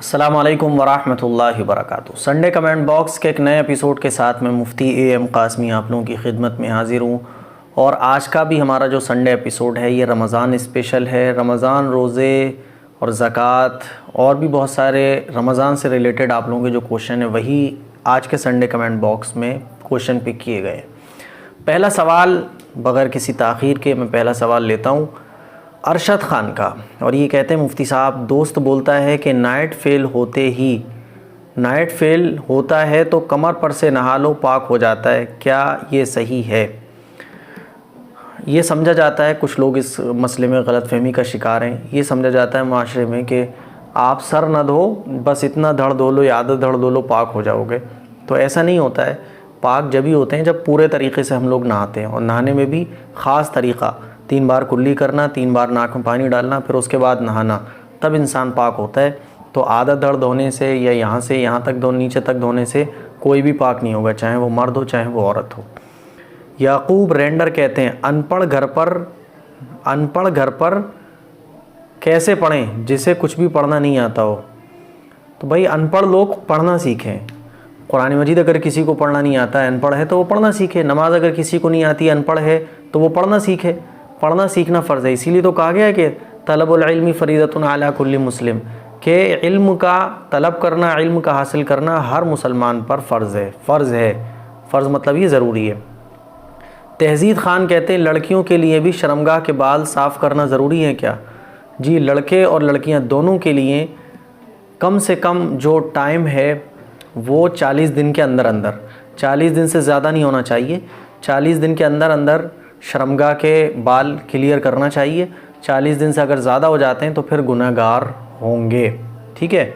अस्सलाम वालेकुम वरहमतुल्लाहि वबरकातुहू। संडे कमेंट बॉक्स के एक नए एपिसोड के साथ मैं मुफ्ती एम कासमी आप लोगों की खिदमत में हाज़िर हूँ। और आज का भी हमारा जो संडे एपिसोड है ये रमज़ान स्पेशल है। रमज़ान रोज़े और ज़कात और भी बहुत सारे रमज़ान से रिलेटेड आप लोगों के जो क्वेश्चन है वही आज के संडे कमेंट बॉक्स में क्वेश्चन पिक किए गए। पहला सवाल बग़ैर किसी ताख़ीर के मैं पहला सवाल लेता हूँ अरशद ख़ान का, और ये कहते हैं मुफ्ती साहब, दोस्त बोलता है कि नाइट फेल होता है तो कमर पर से नहा लो पाक हो जाता है, क्या ये सही है? ये समझा जाता है, कुछ लोग इस मसले में गलतफहमी का शिकार हैं। ये समझा जाता है माशरे में कि आप सर न धो, बस इतना धड़ धो लो या आधा धड़ धो लो पाक हो जाओगे। तो ऐसा नहीं होता है। पाक जब ही होते हैं जब पूरे तरीके से हम लोग नहाते हैं, और नहाने में भी ख़ास तरीक़ा 3 बार कुल्ली करना, 3 बार नाक में पानी डालना, फिर उसके बाद नहाना, तब इंसान पाक होता है। तो आधा धड़ धोने से या यहाँ से यहाँ तक नीचे तक धोने से कोई भी पाक नहीं होगा, चाहे वो मर्द हो चाहे वो औरत हो। याकूब रेंडर कहते हैं अनपढ़ घर पर कैसे पढ़ें जिसे कुछ भी पढ़ना नहीं आता हो? तो भाई अनपढ़ लोग पढ़ना सीखें। कुरान मजीद अगर किसी को पढ़ना नहीं आता है, अनपढ़ है, तो वो पढ़ना सीखे। नमाज अगर किसी को नहीं आती, अनपढ़ है, तो वो पढ़ना सीखे। पढ़ना सीखना फ़र्ज़ है। इसीलिए तो कहा गया है कि तलबुल इल्मी फ़रीदतुन अला कुल्ली मुस्लिम, के इल्म का तलब करना, इल्म का हासिल करना हर मुसलमान पर फ़र्ज़ है। फ़र्ज़ मतलब ये ज़रूरी है। तहजीद ख़ान कहते हैं लड़कियों के लिए भी शर्मगाह के बाल साफ़ करना ज़रूरी है क्या? जी, लड़के और लड़कियां दोनों के लिए कम से कम जो टाइम है वो 40 दिन के अंदर 40 दिन से ज़्यादा नहीं होना चाहिए। 40 दिन के अंदर शर्मगाह के बाल क्लियर करना चाहिए। 40 दिन से अगर ज़्यादा हो जाते हैं तो फिर गुनहगार होंगे। ठीक है।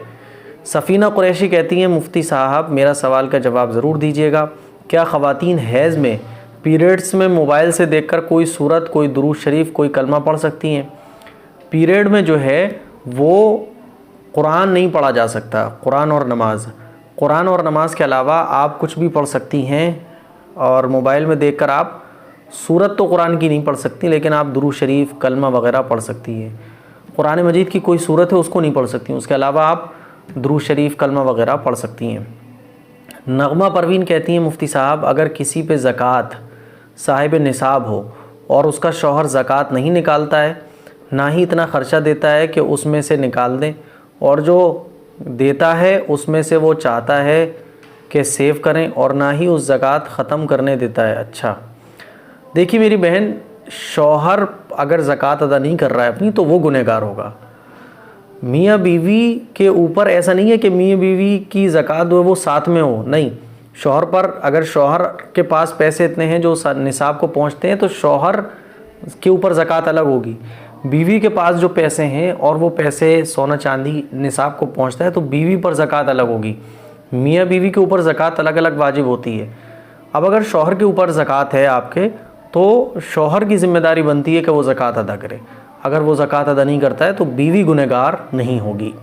सफ़ीना कुरैशी कहती हैं मुफ्ती साहब मेरा सवाल का जवाब ज़रूर दीजिएगा। क्या ख़वातीन हैज़ में पीरियड्स में मोबाइल से देखकर कोई सूरत, कोई दुरूद शरीफ, कोई कलमा पढ़ सकती हैं? पीरियड में जो है वो कुरान नहीं पढ़ा जा सकता। कुरान और नमाज के अलावा आप कुछ भी पढ़ सकती हैं, और मोबाइल में देखकर आप सूरत तो कुरान की नहीं पढ़ सकती, लेकिन आप दुरूद शरीफ, कलमा वगैरह पढ़ सकती हैं। कुरान मजीद की कोई सूरत है उसको नहीं पढ़ सकती, उसके अलावा आप दुरूद शरीफ, कलमा वगैरह पढ़ सकती हैं। नगमा परवीन कहती हैं मुफ्ती साहब अगर किसी पे ज़कात साहिब निसाब हो और उसका शौहर ज़कात नहीं निकालता है, ना ही इतना ख़र्चा देता है कि उसमें से निकाल दें, और जो देता है उसमें से वो चाहता है कि सेव करें, और ना ही उस ज़कात ख़त्म करने देता है। अच्छा, देखिए मेरी बहन, शौहर अगर ज़कात अदा नहीं कर रहा है अपनी तो वो गुनहगार होगा। मियाँ बीवी के ऊपर ऐसा नहीं है कि मियाँ बीवी की ज़कात वो साथ में हो, नहीं। शौहर पर अगर शौहर के पास पैसे इतने हैं जो निसाब को पहुँचते हैं तो शौहर के ऊपर ज़कात अलग होगी। बीवी के पास जो पैसे हैं और वो पैसे सोना चांदी निसाब को पहुँचता है तो बीवी पर ज़कात अलग होगी। मियाँ बीवी के ऊपर ज़कात अलग अलग वाजिब होती है। अब अगर शौहर के ऊपर ज़कात है आपके, तो शौहर की ज़िम्मेदारी बनती है कि वो ज़कात अदा करे। अगर वो ज़कात अदा नहीं करता है तो बीवी गुनहगार नहीं होगी।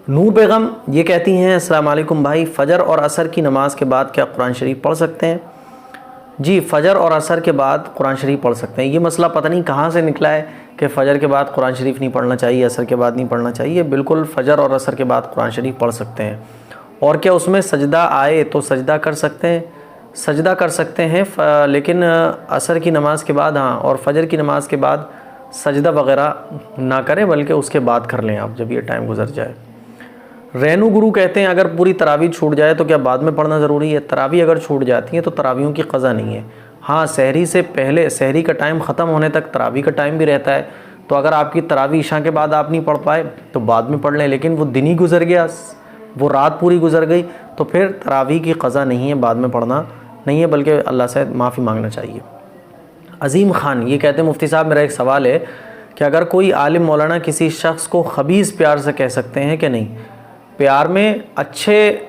नूर बेगम ये कहती हैं अस्सलाम वालेकुम भाई, फ़जर और असर की नमाज़ के बाद क्या कुरान शरीफ पढ़ सकते हैं? जी, फ़जर और असर के बाद कुरान शरीफ पढ़ सकते हैं। ये मसला पता नहीं कहाँ से निकला है कि फ़जर के बाद कुरान शरीफ नहीं पढ़ना चाहिए, असर के बाद नहीं पढ़ना चाहिए। बिल्कुल फ़जर और असर के बाद कुरान शरीफ पढ़ सकते हैं। और क्या उसमें सजदा आए तो सजदा कर सकते हैं? सजदा कर सकते हैं, लेकिन असर की नमाज़ के बाद हाँ, और फ़जर की नमाज़ के बाद सजदा वगैरह ना करें, बल्कि उसके बाद कर लें आप जब ये टाइम गुजर जाए। रेनू गुरु कहते हैं अगर पूरी तरावी छूट जाए तो क्या बाद में पढ़ना ज़रूरी है? तरावी अगर छूट जाती है तो तरावियों की क़ज़ा नहीं है। हाँ, सहरी से पहले, सहरी का टाइम ख़त्म होने तक तरावी का टाइम भी रहता है, तो अगर आपकी तरावी इशा के बाद आप नहीं पढ़ पाए तो बाद में पढ़ लें। लेकिन वो दिन ही गुजर गया, वो रात पूरी गुजर गई, तो फिर तरावी की क़ज़ा नहीं है, बाद में पढ़ना नहीं है, बल्कि अल्लाह से माफ़ी मांगना चाहिए। अज़ीम ख़ान ये कहते हैं मुफ्ती साहब मेरा एक सवाल है कि अगर कोई आलिम मौलाना किसी शख्स को ख़बीस प्यार से कह सकते हैं कि नहीं? प्यार में अच्छे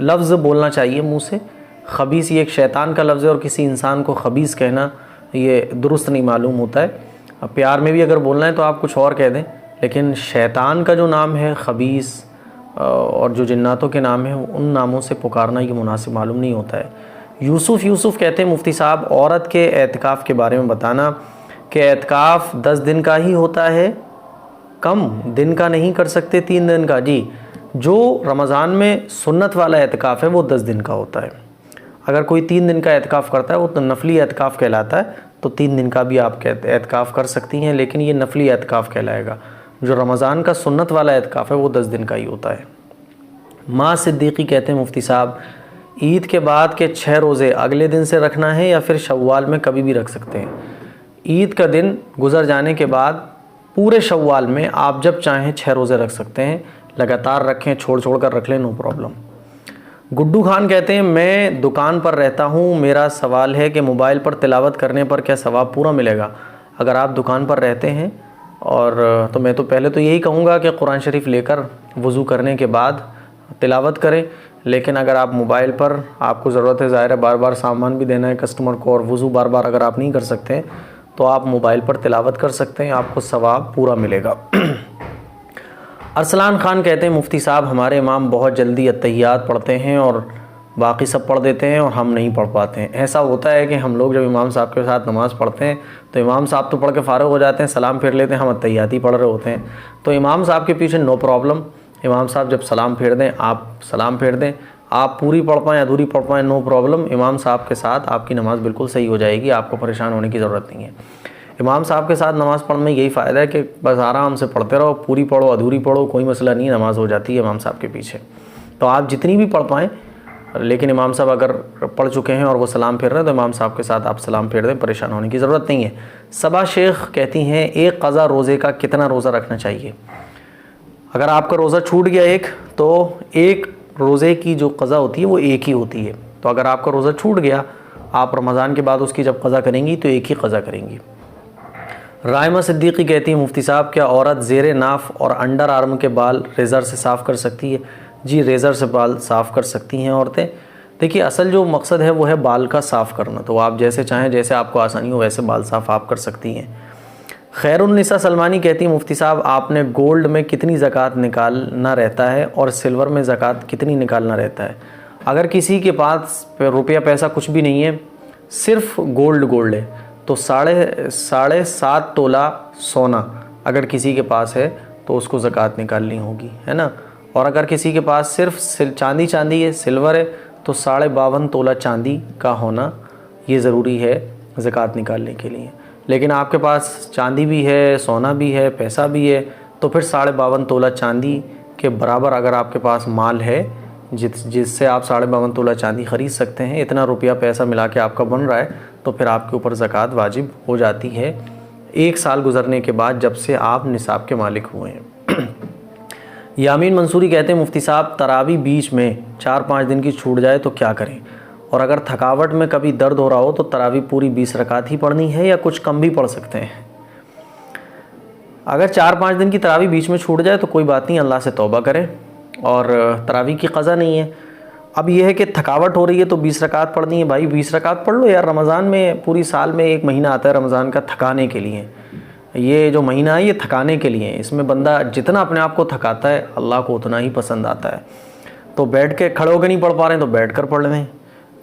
लफ्ज़ बोलना चाहिए मुँह से। ख़बीस ये एक शैतान का लफ्ज़ है, और किसी इंसान को ख़बीस कहना ये दुरुस्त नहीं मालूम होता है। अब प्यार में भी अगर बोलना है तो आप कुछ और कह दें, लेकिन शैतान का जो नाम है ख़बीस, और जो जिन्नातों के नाम हैं उन नामों से पुकारना ये मुनासिब मालूम नहीं होता है। यूसुफ़ कहते हैं मुफ्ती साहब औरत के एतिकाफ़ के बारे में बताना कि एतिकाफ़ 10 दिन का ही होता है कम दिन का नहीं कर सकते, 3 दिन का? जी, जो रमज़ान में सुन्नत वाला एतकाफ़ है वो 10 दिन का होता है। अगर कोई 3 दिन का एतकाफ़ करता है वो तो नफली एतकाफ़ कहलाता है, तो 3 दिन का भी आप एतकाफ़ कर सकती हैं, लेकिन ये नफली एतकाफ़ कहलाएगा। जो रमज़ान का सुन्नत वाला एतकाफ़ है वो 10 दिन का ही होता है। माँ सिद्दीकी कहते हैं मुफ्ती साहब, ईद के बाद के 6 रोज़े अगले दिन से रखना है या फिर शव्वाल में कभी भी रख सकते हैं? ईद का दिन गुज़र जाने के बाद पूरे शव्वाल में आप जब चाहें 6 रोज़े रख सकते हैं, लगातार रखें, छोड़ छोड़ कर रख लें, नो प्रॉब्लम। गुड्डू खान कहते हैं मैं दुकान पर रहता हूँ, मेरा सवाल है कि मोबाइल पर तिलावत करने पर क्या सवाब पूरा मिलेगा? अगर आप दुकान पर रहते हैं और तो मैं तो पहले तो यही कहूँगा कि कुरान शरीफ लेकर वज़ू करने के बाद तिलावत करें, लेकिन अगर आप मोबाइल पर आपको ज़रूरत है, ज़ाहिर है बार बार सामान भी देना है कस्टमर को और वज़ू बार बार अगर आप नहीं कर सकते तो आप मोबाइल पर तिलावत कर सकते हैं, आपको सवाब पूरा मिलेगा। अरसलान खान कहते हैं मुफ्ती साहब हमारे इमाम बहुत जल्दी अत्तहियात पढ़ते हैं और बाकी सब पढ़ देते हैं और हम नहीं पढ़ पाते हैं। ऐसा होता है कि हम लोग जब इमाम साहब के साथ नमाज़ पढ़ते हैं तो इमाम साहब तो पढ़ के फ़ारिग हो जाते हैं, सलाम फेर लेते हैं, हम अत्तहियात ही पढ़ रहे होते हैं। तो इमाम साहब के पीछे नो प्रॉब्लम, इमाम साहब जब सलाम फेर दें आप सलाम फेर दें, आप पूरी पढ़ पाएँ अधूरी पढ़ पाएँ, नो प्रॉब्लम, इमाम साहब के साथ आपकी नमाज़ बिल्कुल सही हो जाएगी, आपको परेशान होने की ज़रूरत नहीं है। इमाम साहब के साथ नमाज़ पढ़ने में यही फ़ायदा है कि बस आराम से पढ़ते रहो, पूरी पढ़ो अधूरी पढ़ो, कोई मसला नहीं, नमाज़ हो जाती है इमाम साहब के पीछे। तो आप जितनी भी पढ़ पाएँ, लेकिन इमाम साहब अगर पढ़ चुके हैं और वो सलाम फेर रहे हैं तो इमाम साहब के साथ आप सलाम फेर दें, परेशान होने की ज़रूरत नहीं है। सबा शेख कहती हैं एक क़ज़ा रोज़े का कितना रोज़ा रखना चाहिए? अगर आपका रोज़ा छूट गया एक, तो एक रोज़े की जो क़ज़ा होती है वो एक ही होती है। तो अगर आपका रोज़ा छूट गया, आप रमज़ान के बाद उसकी जब क़ज़ा करेंगी तो एक ही क़ज़ा करेंगी। रायमा सिद्दीकी कहती है मुफ्ती साहब क्या औरत ज़ेरे नाफ और अंडर आर्म के बाल रेज़र से साफ़ कर सकती है? जी, रेज़र से बाल साफ़ कर सकती हैं औरतें। देखिए असल जो मकसद है वो है बाल का साफ़ करना, तो आप जैसे चाहें, जैसे आपको आसानी हो वैसे बाल साफ़ आप कर सकती हैं। खैरुन्निसा सलमानी कहती है मुफ्ती साहब आपने गोल्ड में कितनी ज़कात निकालना रहता है और सिल्वर में ज़कात कितनी निकालना रहता है? अगर किसी के पास रुपया पैसा कुछ भी नहीं है, सिर्फ गोल्ड है, तो साढ़े 7 तोला सोना अगर किसी के पास है तो उसको ज़कात निकालनी होगी, है ना। और अगर किसी के पास सिर्फ चांदी है, सिल्वर है, तो 52.5 तोला चांदी का होना ये ज़रूरी है ज़कात निकालने के लिए। लेकिन आपके पास चांदी भी है, सोना भी है, पैसा भी है, तो फिर 52.5 तोला चांदी के बराबर अगर आपके पास माल है जिससे आप 52.5 तोला चांदी ख़रीद सकते हैं, इतना रुपया पैसा मिला के आपका बन रहा है, तो फिर आपके ऊपर ज़कात वाजिब हो जाती है 1 साल गुजरने के बाद जब से आप निसाब के मालिक हुए हैं। यामीन मंसूरी कहते हैं मुफ्ती साहब तरावी बीच में 4-5 दिन की छूट जाए तो क्या करें? और अगर थकावट में कभी दर्द हो रहा हो तो तरावी पूरी 20 रकात ही पढ़नी है या कुछ कम भी पढ़ सकते हैं? अगर 4-5 दिन की तरावी बीच में छूट जाए तो कोई बात नहीं, अल्लाह से तौबा करें और तरावी की क़ज़ा नहीं है। अब यह है कि थकावट हो रही है तो 20 रकात पढ़नी है, भाई 20 रकात पढ़ लो यार। रमज़ान में पूरी साल में एक महीना आता है रमज़ान का थकाने के लिए, ये जो महीना है ये थकाने के लिए, इसमें बंदा जितना अपने आप को थकाता है अल्लाह को उतना ही पसंद आता है। तो बैठ के खड़े होकर नहीं पढ़ पा रहे हैं तो बैठ कर पढ़ लें,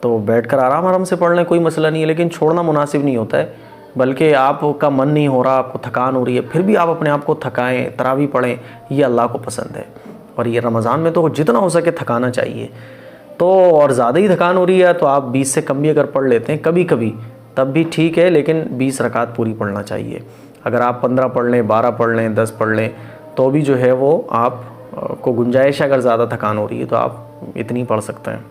तो बैठ कर आराम से पढ़ लें, कोई मसला नहीं है। लेकिन छोड़ना मुनासिब नहीं होता है, बल्कि आपका मन नहीं हो रहा, आपको थकान हो रही है, फिर भी आप अपने आप को थकाएँ, तरावी पढ़ें, ये अल्लाह को पसंद है। और ये रमज़ान में तो जितना हो सके थकाना चाहिए। तो और ज़्यादा ही थकान हो रही है तो आप 20 से कम भी अगर पढ़ लेते हैं कभी कभी तब भी ठीक है, लेकिन 20 रकात पूरी पढ़ना चाहिए। अगर आप 15 पढ़ लें, 12 पढ़ लें, 10 पढ़ लें तो भी जो है वो आप को गुंजाइश है। अगर ज़्यादा थकान हो रही है तो आप इतनी पढ़ सकते हैं।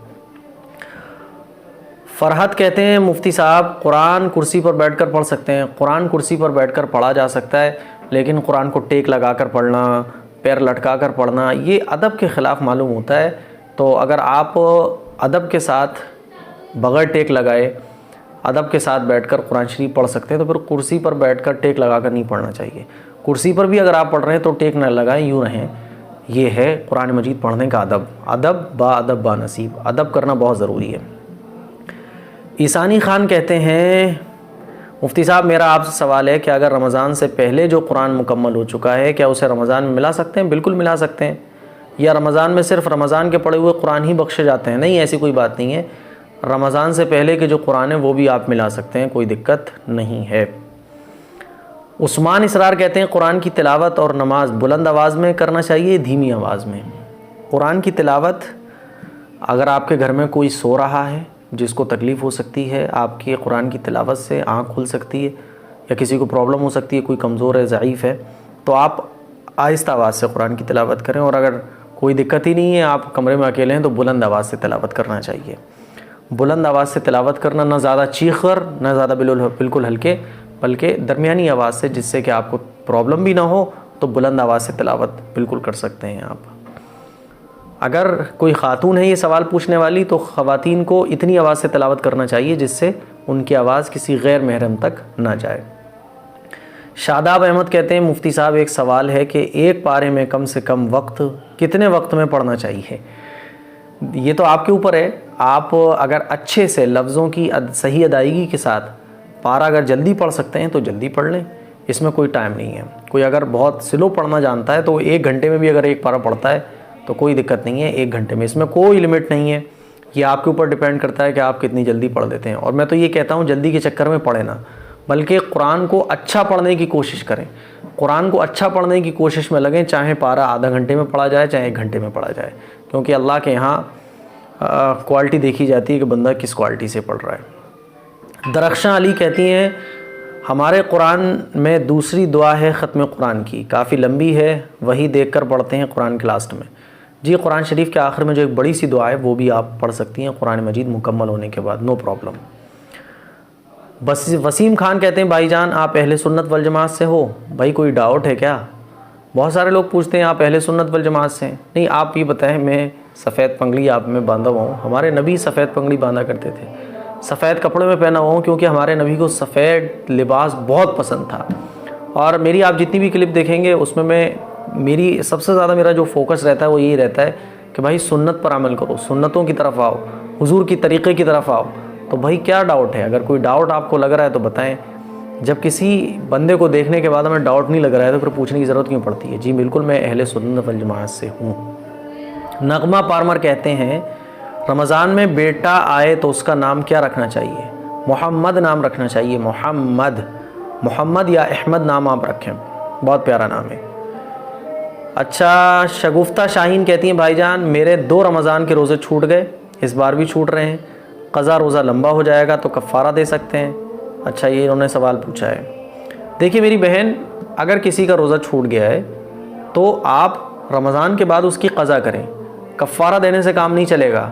फ़रहत कहते हैं मुफ्ती साहब कुरान कुर्सी पर बैठकर पढ़ सकते हैं? कुरान कुर्सी पर बैठकर पढ़ा जा सकता है, लेकिन कुरान को टेक लगा कर पढ़ना, पैर लटका कर पढ़ना, ये अदब के ख़िलाफ़ मालूम होता है। तो अगर आप अदब के साथ बग़ैर टेक लगाए अदब के साथ बैठकर कुरान शरीफ पढ़ सकते हैं, तो फिर कुर्सी पर बैठकर टेक लगाकर नहीं पढ़ना चाहिए। कुर्सी पर भी अगर आप पढ़ रहे हैं तो टेक न लगाएं, यूँ रहें। ये है कुरान मजीद पढ़ने का अदब। अदब बा नसीब, अदब करना बहुत ज़रूरी है। ईसानी खान कहते हैं मुफ्ती साहब मेरा आपसे सवाल है कि अगर रमज़ान से पहले जो कुरान मुकम्मल हो चुका है क्या उसे रमज़ान में मिला सकते हैं? बिल्कुल मिला सकते हैं। या रमज़ान में सिर्फ रमज़ान के पढ़े हुए कुरान ही बख्शे जाते हैं? नहीं, ऐसी कोई बात नहीं है। रमज़ान से पहले के जो कुरान है वो भी आप मिला सकते हैं, कोई दिक्कत नहीं है। उस्मान इसरार कहते हैं कुरान की तिलावत और नमाज बुलंद आवाज़ में करना चाहिए, धीमी आवाज़ में? कुरान की तिलावत, अगर आपके घर में कोई सो रहा है जिसको तकलीफ़ हो सकती है, आपकी कुरान की तिलावत से आँख खुल सकती है या किसी को प्रॉब्लम हो सकती है, कोई कमज़ोर है, ज़ईफ़ है, तो आप आहिस्ता आवाज़ से कुरान की तिलावत करें। और अगर कोई दिक्कत ही नहीं है, आप कमरे में अकेले हैं, तो बुलंद आवाज़ से तिलावत करना चाहिए। बुलंद आवाज़ से तिलावत करना, ना ज़्यादा चीख कर, ना ज़्यादा बिल्कुल हल्के, बल्कि दरमियानी आवाज़ से, जिससे कि आपको प्रॉब्लम भी ना हो, तो बुलंद आवाज़ से तिलावत बिल्कुल कर सकते हैं आप। अगर कोई ख़ातून है ये सवाल पूछने वाली, तो ख़वातीन को इतनी आवाज़ से तिलावत करना चाहिए जिससे उनकी आवाज़ किसी गैर महरम तक ना जाए। शादाब अहमद कहते हैं मुफ्ती साहब, एक सवाल है कि एक पारे में कम से कम वक्त कितने वक्त में पढ़ना चाहिए? ये तो आपके ऊपर है। आप अगर अच्छे से लफ्ज़ों की सही अदायगी के साथ पारा अगर जल्दी पढ़ सकते हैं तो जल्दी पढ़ लें, इसमें कोई टाइम नहीं है। कोई अगर बहुत स्लो पढ़ना जानता है तो 1 घंटे में भी अगर एक पारा पढ़ता है तो कोई दिक्कत नहीं है, 1 घंटे में, इसमें कोई लिमिट नहीं है। ये आपके ऊपर डिपेंड करता है कि आप कितनी जल्दी पढ़ देते हैं। और मैं तो ये कहता हूँ जल्दी के चक्कर में पढ़े ना, बल्कि कुरान को अच्छा पढ़ने की कोशिश करें। कुरान को अच्छा पढ़ने की कोशिश में लगें, चाहे पारा आधा घंटे में पढ़ा जाए, चाहे 1 घंटे में पढ़ा जाए, क्योंकि अल्लाह के यहाँ क्वालिटी देखी जाती है कि बंदा किस क्वालिटी से पढ़ रहा है। दरख्शां अली कहती हैं हमारे कुरान में दूसरी दुआ है ख़त्म कुरान की, काफ़ी लंबी है, वही देखकर पढ़ते हैं कुरान के लास्ट में। जी, कुरान शरीफ के आखिर में जो एक बड़ी सी दुआ है वो भी आप पढ़ सकती हैं कुरान मजीद मुकम्मल होने के बाद, नो प्रॉब्लम। बस वसीम खान कहते हैं भाईजान आप अहले सुन्नत वल जमात से हो? भाई कोई डाउट है क्या? बहुत सारे लोग पूछते हैं आप अहले सुन्नत वल जमात से हैं? नहीं, आप ये बताएं, मैं सफ़ेद पगड़ी आप में बांधा हुआ हूँ, हमारे नबी सफ़ेद पगड़ी बांधा करते थे, सफ़ेद कपड़े में पहना हुआ हूँ, क्योंकि हमारे नबी को सफ़ेद लिबास बहुत पसंद था। और मेरी आप जितनी भी क्लिप देखेंगे उसमें मेरी सबसे ज़्यादा मेरा जो फोकस रहता है वो यही रहता है कि भाई सुन्नत पर अमल करो, सुन्नतों की तरफ आओ, हुजूर की तरीक़े की तरफ आओ। तो भाई क्या डाउट है? अगर कोई डाउट आपको लग रहा है तो बताएं। जब किसी बंदे को देखने के बाद हमें डाउट नहीं लग रहा है तो फिर पूछने की ज़रूरत क्यों पड़ती है? जी बिल्कुल, मैं अहले सुन्नत वल जमात से हूँ। नगमा पारमर कहते हैं रमज़ान में बेटा आए तो उसका नाम क्या रखना चाहिए? मोहम्मद नाम रखना चाहिए, मोहम्मद या अहमद नाम आप रखें, बहुत प्यारा नाम है। अच्छा, शगुफ्ता शाहीन कहती हैं भाईजान मेरे 2 रमज़ान के रोज़े छूट गए, इस बार भी छूट रहे हैं, क़ज़ा रोज़ा लंबा हो जाएगा तो कफ़ारा दे सकते हैं? अच्छा, ये इन्होंने सवाल पूछा है। देखिए मेरी बहन, अगर किसी का रोज़ा छूट गया है तो आप रमज़ान के बाद उसकी क़ज़ा करें। कफ़ारा देने से काम नहीं चलेगा,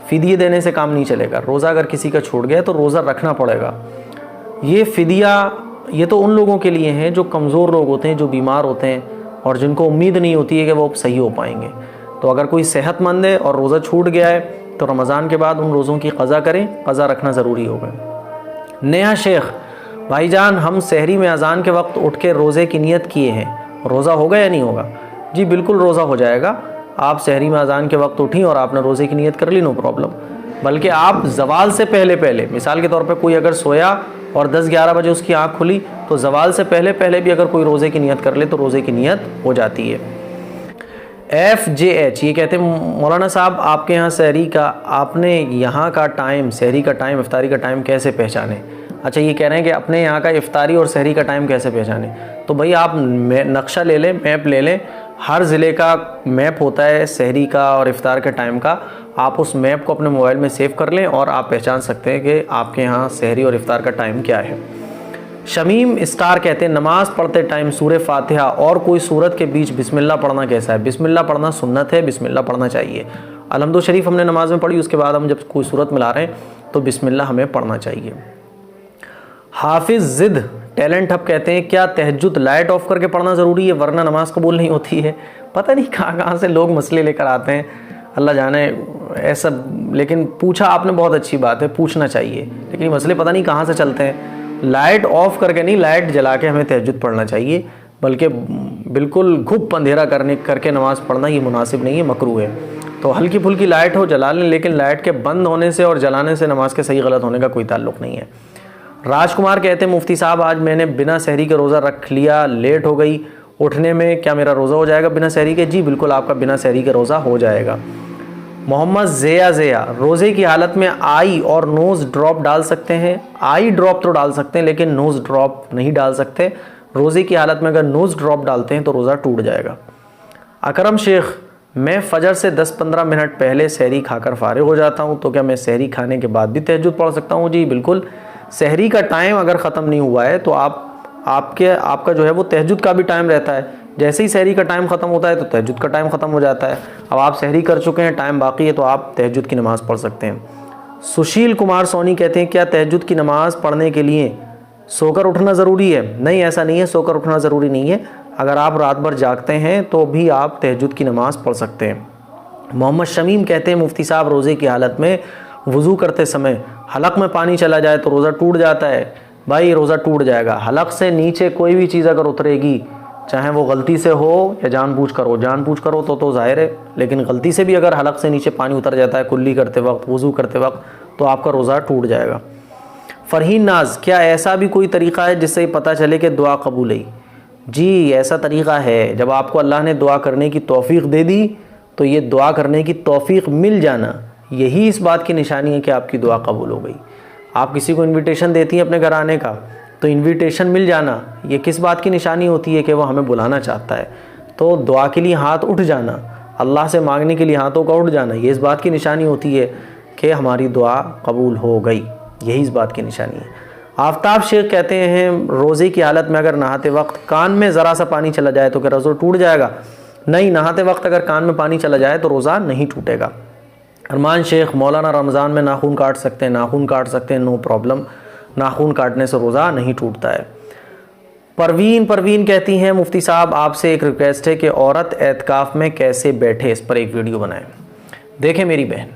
फ़िदिये देने से काम नहीं चलेगा। रोज़ा अगर किसी का छूट गया तो रोज़ा रखना पड़ेगा। ये फ़िदिया ये तो उन लोगों के लिए हैं जो कमज़ोर लोग होते हैं, जो बीमार होते हैं और जिनको उम्मीद नहीं होती है कि वो सही हो पाएंगे। तो अगर कोई सेहतमंद है और रोज़ा छूट गया है तो रमज़ान के बाद उन रोज़ों की क़ज़ा करें, क़ज़ा रखना ज़रूरी होगा। नेहा शेख, भाईजान हम सहरी में अज़ान के वक्त उठ के रोज़े की नियत किए हैं, रोज़ा होगा या नहीं होगा? जी बिल्कुल रोज़ा हो जाएगा। आप सहरी में अज़ान के वक्त उठी और आपने रोज़े की नियत कर ली, नो प्रॉब्लम। बल्कि आप ज़वाल से पहले मिसाल के तौर पे कोई अगर सोया और 10-11 बजे उसकी आँख खुली तो ज़वाल से पहले भी अगर कोई रोज़े की नियत कर ले तो रोज़े की नियत हो जाती है। FJH ये कहते हैं मौलाना साहब आपके यहाँ सहरी का, आपने यहाँ का टाइम, सहरी का टाइम, इफ्तारी का टाइम कैसे पहचाने? अच्छा, ये कह रहे हैं कि अपने यहाँ का इफ्तारी और सहरी का टाइम कैसे पहचाने? तो भाई आप नक्शा ले लें, मैप ले लें, हर ज़िले का मैप होता है सहरी का और इफ्तार के टाइम का। आप उस मैप को अपने मोबाइल में सेव कर लें और आप पहचान सकते हैं कि आपके यहाँ सहरी और इफ्तार का टाइम क्या है। शमीम स्टार कहते हैं नमाज़ पढ़ते टाइम सूरह फातिहा और कोई सूरत के बीच बिस्मिल्लाह पढ़ना कैसा है? बिस्मिल्लाह पढ़ना सुन्नत है, बिस्मिल्लाह पढ़ना चाहिए। अलहम्दु शरीफ हमने नमाज में पढ़ी, उसके बाद हम जब कोई सूरत मिला रहे हैं तो बिस्मिल्लाह हमें पढ़ना चाहिए। हाफिज़ ज़िद टैलेंट हब कहते हैं क्या तहज्जुद लाइट ऑफ करके पढ़ना ज़रूरी है वरना नमाज कबूल नहीं होती है? पता नहीं कहाँ से लोग मसले लेकर आते हैं, अल्लाह जाने ऐसा। लेकिन पूछा आपने, बहुत अच्छी बात है, पूछना चाहिए, लेकिन मसले पता नहीं कहाँ से चलते हैं। लाइट ऑफ करके नहीं, लाइट जला के हमें तहज्जुद पढ़ना चाहिए, बल्कि बिल्कुल घुप अंधेरा करके नमाज़ पढ़ना ये मुनासिब नहीं है, मकरूह है। तो हल्की फुल्की लाइट हो जला लें, लेकिन लाइट के बंद होने से और जलाने से नमाज के सही गलत होने का कोई ताल्लुक़ नहीं है। राजकुमार कहते हैं मुफ्ती साहब आज मैंने बिना सहरी के रोज़ा रख लिया, लेट हो गई उठने में, क्या मेरा रोज़ा हो जाएगा बिना सहरी के? जी बिल्कुल, आपका बिना सहरी के रोज़ा हो जाएगा। मोहम्मद ज़िया रोज़े की हालत में आई और नोज़ ड्रॉप डाल सकते हैं? आई ड्रॉप तो डाल सकते हैं लेकिन नोज़ ड्रॉप नहीं डाल सकते। रोज़े की हालत में अगर नोज़ ड्रॉप डालते हैं तो रोज़ा टूट जाएगा। अकरम शेख, मैं फ़जर से 10-15 मिनट पहले सहरी खाकर फ़ारिग हो जाता हूँ, तो क्या मैं सहरी खाने के बाद भी तहज्जुद पढ़ सकता हूँ? जी बिल्कुल, सहरी का टाइम अगर ख़त्म नहीं हुआ है तो आपका जो है वो तहज्जुद का भी टाइम रहता है। जैसे ही सहरी का टाइम ख़त्म होता है तो तहज्जुद का टाइम ख़त्म हो जाता है। अब आप सहरी कर चुके हैं, टाइम बाकी है, तो आप तहज्जुद की नमाज़ पढ़ सकते हैं। सुशील कुमार सोनी कहते हैं, क्या तहज्जुद की नमाज़ पढ़ने के लिए सोकर उठना ज़रूरी है? नहीं, ऐसा नहीं है, सोकर उठना ज़रूरी नहीं है। अगर आप रात भर जागते हैं तो भी आप तहज्जुद की नमाज़ पढ़ सकते हैं। मोहम्मद शमीम कहते हैं, मुफ्ती साहब रोज़े की हालत में वज़ू करते समय हलक में पानी चला जाए तो रोज़ा टूट जाता है? भाई रोज़ा टूट जाएगा। हलक से नीचे कोई भी चीज़ अगर उतरेगी, चाहे वो गलती से हो या जानबूझकर हो, जानबूझकर हो तो ज़ाहिर है, लेकिन गलती से भी अगर हलक से नीचे पानी उतर जाता है कुल्ली करते वक्त, वज़ू करते वक्त, तो आपका रोज़ा टूट जाएगा। फ़रहीन नाज, क्या ऐसा भी कोई तरीक़ा है जिससे पता चले कि दुआ कबूल हुई? जी, ऐसा तरीक़ा है। जब आपको अल्लाह ने दुआ करने की तौफ़ीक़ दे दी तो ये दुआ करने की तौफ़ीक़ मिल जाना, यही इस बात की निशानी है कि आपकी दुआ कबूल हो गई। आप किसी को इन्विटेशन देती हैं अपने घर आने का, तो इन्विटेशन मिल जाना ये किस बात की निशानी होती है? कि वो हमें बुलाना चाहता है। तो दुआ के लिए हाथ उठ जाना, अल्लाह से मांगने के लिए हाथों का उठ जाना, ये इस बात की निशानी होती है कि हमारी दुआ कबूल हो गई। यही इस बात की निशानी है। आफ्ताब शेख कहते हैं, रोज़े की हालत में अगर नहाते वक्त कान में ज़रा सा पानी चला जाए तो क्या रोज़ा टूट जाएगा? नहीं, नहाते वक्त अगर कान में पानी चला जाए तो रोज़ा नहीं टूटेगा। अरमान शेख, मौलाना रमज़ान में नाखून काट सकते हैं? नाखून काट सकते हैं, नो प्रॉब्लम। नाखून काटने से रोज़ा नहीं टूटता है। परवीन कहती हैं, मुफ्ती साहब आपसे एक रिक्वेस्ट है कि औरत एतकाफ़ में कैसे बैठे, इस पर एक वीडियो बनाएं। देखें मेरी बहन,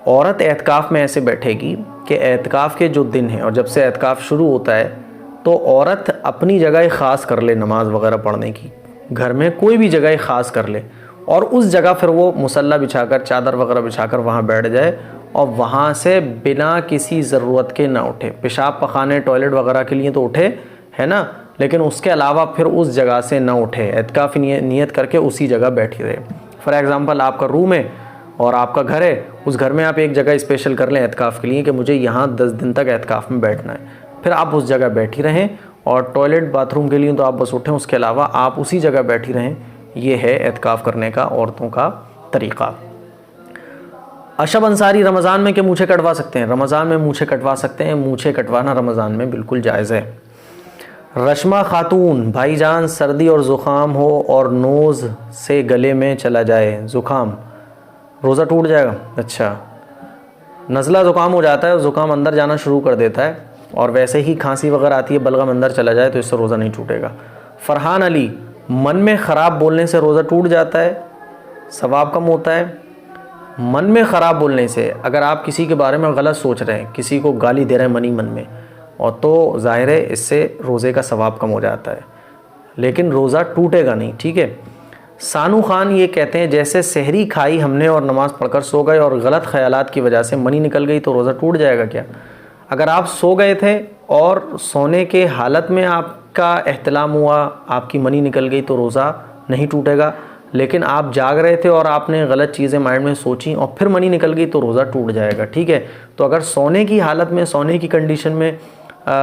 औरत एतकाफ़ में ऐसे बैठेगी कि एतकाफ़ के जो दिन हैं और जब से एतकाफ़ शुरू होता है तो औरत अपनी जगह ख़ास कर ले नमाज़ वगैरह पढ़ने की, घर में कोई भी जगह ख़ास कर ले और उस जगह फिर वो मुसल्ला बिछाकर, चादर वगैरह बिछाकर वहाँ बैठ जाए और वहाँ से बिना किसी ज़रूरत के ना उठे। पेशाब पखाने, टॉयलेट वगैरह के लिए तो उठे, है ना, लेकिन उसके अलावा फिर उस जगह से ना उठे। एतकाफ़ नियत करके उसी जगह बैठी रहे। फॉर एग्ज़ाम्पल, आपका रूम है और आपका घर है, उस घर में आप एक जगह स्पेशल कर लें एतकाफ़ के लिए कि मुझे यहाँ 10 दिन तक एतकाफ़ में बैठना है, फिर आप उस जगह बैठी रहें। और टॉयलेट बाथरूम के लिए तो आप बस उठें, उसके अलावा आप उसी जगह बैठी रहें। ये है एतकाफ़ करने का औरतों का तरीक़ा। अशब अंसारी, रमज़ान में क्या मूछें कटवा सकते हैं? रमज़ान में मूछें कटवा सकते हैं, मूछें कटवाना रमज़ान में बिल्कुल जायज़ है। रश्मा खातून, भाईजान सर्दी और ज़ुकाम हो और नोज़ से गले में चला जाए ज़ुकाम, रोज़ा टूट जाएगा? अच्छा, नज़ला ज़ुकाम हो जाता है, ज़ुकाम अंदर जाना शुरू कर देता है और वैसे ही खांसी वगैरह आती है, बलगम अंदर चला जाए तो इससे रोज़ा नहीं टूटेगा। फ़रहान अली, मन में ख़राब बोलने से रोज़ा टूट जाता है, सवाब कम होता है? मन में ख़राब बोलने से, अगर आप किसी के बारे में गलत सोच रहे हैं, किसी को गाली दे रहे हैं मन में, और तो ज़ाहिर है इससे रोज़े का सवाब कम हो जाता है, लेकिन रोज़ा टूटेगा नहीं। ठीक है। सानू खान ये कहते हैं, जैसे सहरी खाई हमने और नमाज़ पढ़कर सो गए और गलत ख़यालात की वजह से मनी निकल गई तो रोज़ा टूट जाएगा क्या? अगर आप सो गए थे और सोने के हालत में आपका एहतलाम हुआ, आपकी मनी निकल गई तो रोज़ा नहीं टूटेगा। लेकिन आप जाग रहे थे और आपने गलत चीज़ें माइंड में सोची और फिर मनी निकल गई तो रोज़ा टूट जाएगा। ठीक है। तो अगर सोने की हालत में, सोने की कंडीशन में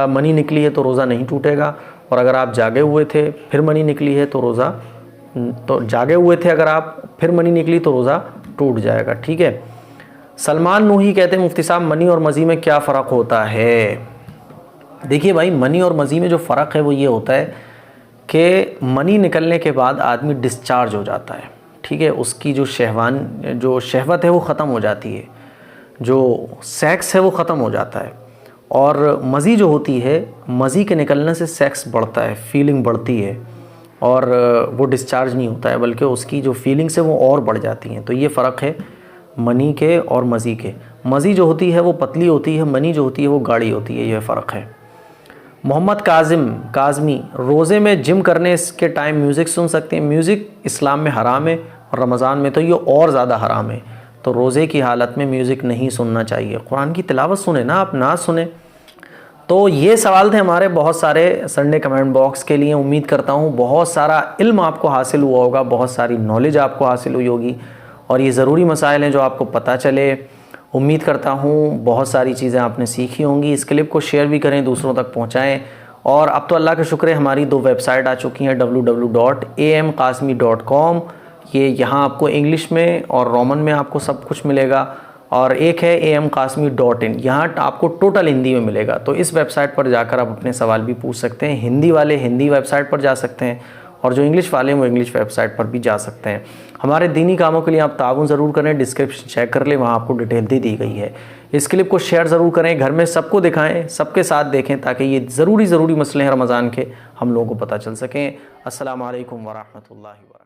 मनी निकली है तो रोज़ा नहीं टूटेगा, और अगर आप जागे हुए थे फिर मनी निकली है तो जागे हुए थे अगर आप, फिर मनी निकली तो रोज़ा टूट जाएगा। ठीक है। सलमान नूही कहते हैं, मुफ्ती साहब मनी और मज़ी में क्या फ़र्क होता है? देखिए भाई, मनी और मज़ी में जो फ़र्क है वो ये होता है कि मनी निकलने के बाद आदमी डिस्चार्ज हो जाता है। ठीक है। उसकी जो शहवत है वो ख़त्म हो जाती है, जो सेक्स है वो ख़त्म हो जाता है। और मज़ी जो होती है, मज़ी के निकलने से सेक्स बढ़ता है, फीलिंग बढ़ती है, और वो डिस्चार्ज नहीं होता है, बल्कि उसकी जो फीलिंग्स है वो और बढ़ जाती हैं। तो ये फ़र्क है मनी के और मज़ी के। मज़ी जो होती है वो पतली होती है, मनी जो होती है वो गाढ़ी होती है, यह फ़र्क है। मोहम्मद काज़मी, रोज़े में जिम करने के टाइम म्यूज़िक सुन सकते हैं? म्यूज़िक इस्लाम में हराम है और रमज़ान में तो ये और ज़्यादा हराम है। तो रोज़े की हालत में म्यूज़िक नहीं सुनना चाहिए। कुरान की तिलावत सुने ना, आप ना सुने। तो ये सवाल थे हमारे बहुत सारे संडे कमेंट बॉक्स के लिए। उम्मीद करता हूँ बहुत सारा इल्म आपको हासिल हुआ होगा, बहुत सारी नॉलेज आपको हासिल हुई होगी, और ये ज़रूरी मसाइल हैं जो आपको पता चले। उम्मीद करता हूँ बहुत सारी चीज़ें आपने सीखी होंगी। इस क्लिप को शेयर भी करें, दूसरों तक पहुँचाएँ, और अब तो अल्लाह का शुक्र है हमारी 2 वेबसाइट आ चुकी हैं, www.amqasmi.com, ये यहाँ आपको इंग्लिश में और रोमन में आपको सब कुछ मिलेगा, और एक है amqasmi.in, यहाँ आपको टोटल हिंदी में मिलेगा। तो इस वेबसाइट पर जाकर आप अपने सवाल भी पूछ सकते हैं। हिंदी वाले हिंदी वेबसाइट पर जा सकते हैं, और जो इंग्लिश वाले हैं वो इंग्लिश वेबसाइट पर भी जा सकते हैं। हमारे दीनी कामों के लिए आप ताउन ज़रूर करें, डिस्क्रिप्शन चेक कर लें, वहाँ आपको डिटेल दे दी गई है। इस क्लिप को शेयर ज़रूर करें, घर में सबको दिखाएं, सबके साथ देखें, ताकि ये ज़रूरी मसले हैं रमज़ान के हम लोगों को पता चल सकें। अस्सलामु अलैकुम वरहमतुल्लाहि व बरकातुहू।